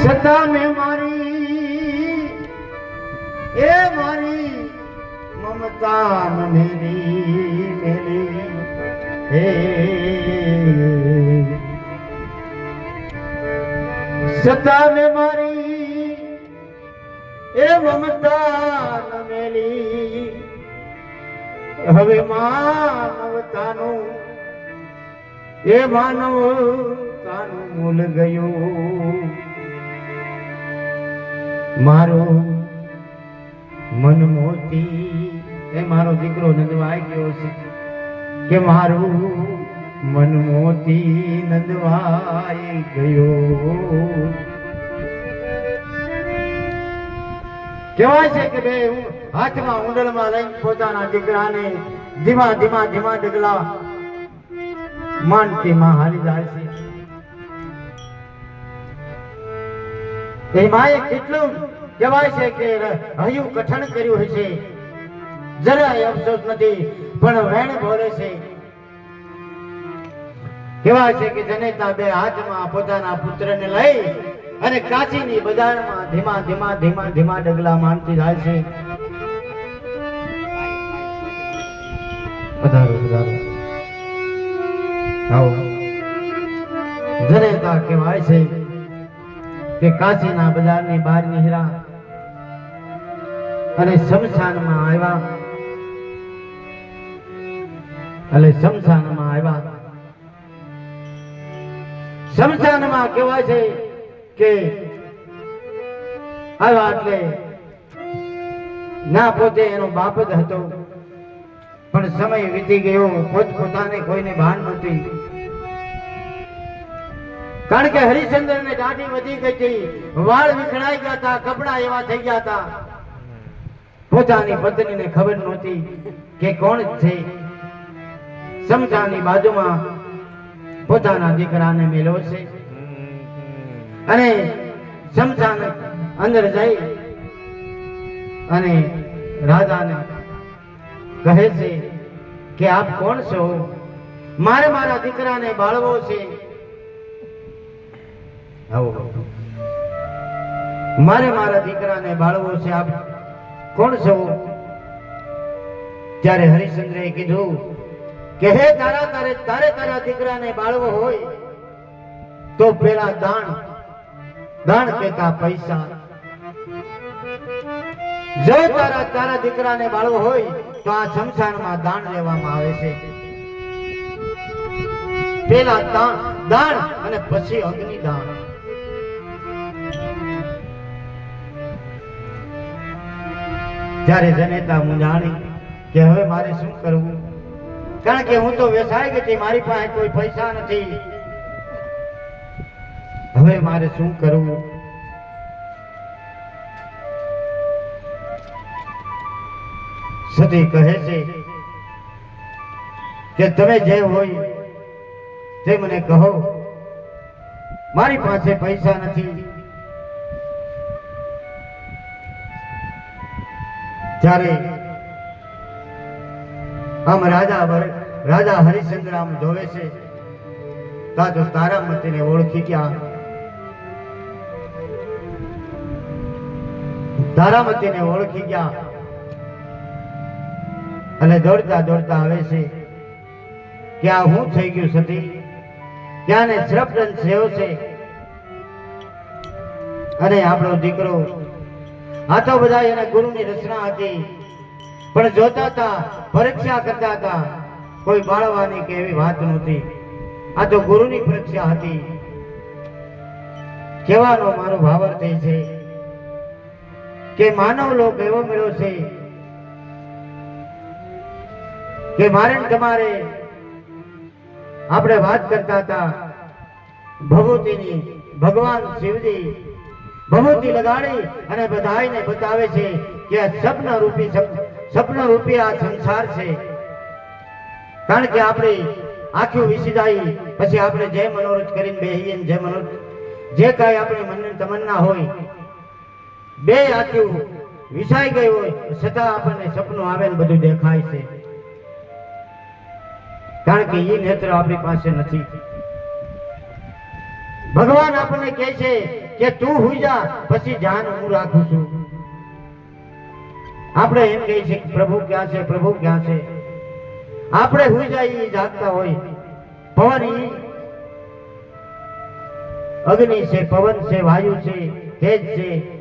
સતા મેં મારી એ મારી મમતા મેલી મેલી હે સતા મેં મારી એ મમતા મેલી હવે માનવતાનું એ માનવતાનું મૂલ ગયું મારો મન મોતી એ મારો દીકરો નંદવાઈ ગયો છે કે મારું મન મોતી નંદવાઈ ગયો કહેવાય છે કે બે હાથમાં ઉંડલમાં લઈને પોતાના દીકરાને ધીમા ધીમા ધીમા ડગલા માનતી માં હાલી જાય છે એ માએ કેટલું કહેવાય છે કે હયું કઠણ કર્યું હશે જરાય અફસોસ નથી પણ વેણ બોલે છે કહેવાય છે કે જનેતા બે હાથમાં પોતાના પુત્રને લઈ અને કાશીની બજારમાં ધીમા ધીમા ધીમા ધીમા ડગલા માનતી જાય છે પધારો પધારો આવો જનેતા કહેવાય છે કે કાશીના બજારની બહાર નીકળ્યા અને શમશાનમાં આવ્યા શમશાનમાં કહેવાય છે કે આવ્યા એટલે ના પોતે એનો બાપ જ હતો પણ સમય વીતી ગયો પોતપોતાને કોઈને ભાન નહોતી કારણ કે હરિશ્ચંદ્ર ને દાઢી વધી ગઈ હતી વાળ વિખરાઈ ગયા હતા કપડા એવા થઈ ગયા હતા પોતાની પત્નીને ખબર નહોતી કે કોણ છે શમશાનની બાજુમાં પોતાના દીકરાને મેલ્યો છે અને શમશાન અંદર જઈ અને રાજાને કહે છે કે આપ કોણ છો મારે મારા દીકરાને બાળવો છે મારે મારા દીકરાને બાળવો છે આપ કોણ છો ત્યારે હરિશ્ચંદ્રએ કીધું કે હે તારા દીકરાને બાળવો હોય તો પેલા દાન કેતા પૈસા જો તારા દીકરાને બાળવો હોય તો આ શમશાનમાં દાન લેવામાં આવે છે પેલા દાન અને પછી અગ્નિદાન ત્યારે જનેતા મૂંઝાણી કે હવે મારે શું કરવું કારણ કે હું તો વેસાઈ ગઈ મારી પાસે કોઈ પૈસા નથી હવે મારે શું કરવું સતી કહે છે કે તમે જે હોય તે મને કહો મારી પાસે પૈસા નથી ત્યારે આમ રાજા હરિશ્ચંદ્ર આમ જોવે છે તો તારામતીને ઓળખી ગયા અને દોડતા દોડતા આવે છે કે આ હું થઈ ગયું સતી ત્યાંને શ્રપદન થયો છે અને આપણો દીકરો આ તો બધા એના ગુરુની રચના હતી પણ જોતા હતા પરીક્ષા કરતા હતા કોઈ બાળવાની કે એવી વાત નહોતી આ તો ગુરુની પરીક્ષા હતી કહેવાનો મારો ભાવાર્થ એ છે કે માનવ લોક એવો મળ્યો છે કે મારે તમારે આપણે વાત કરતા હતા ભભૂતિની ભગવાન શિવજી ભભૂતિ લગાડી અને બધાને બતાવે છે કે આ સપન રૂપી આ સંસાર છે કારણ કે આપણે આખું વિસી જાય પછી આપણે જે મનોરથ કરીને બેહીએ જે કાંઈ આપણે મનની તમન્ના હોય બે આખું વિસાઈ ગયું હોય છતાં આપણને સપનું આવે ને બધું દેખાય છે કારણ કે એ નેત્ર આપણી પાસે નથી ભગવાન આપણને કહે છે કે તું હુઈ જા, પછી ધ્યાન હું રાખું છું. આપણે એમ કહીએ છીએ કે પ્રભુ ક્યાં છે, પ્રભુ ક્યાં છે. આપણે હુઈ જઈએ જાગતા હોય. પવન ઈ અગ્નિ છે, પવન છે, વાયુ છે, તેજ છે,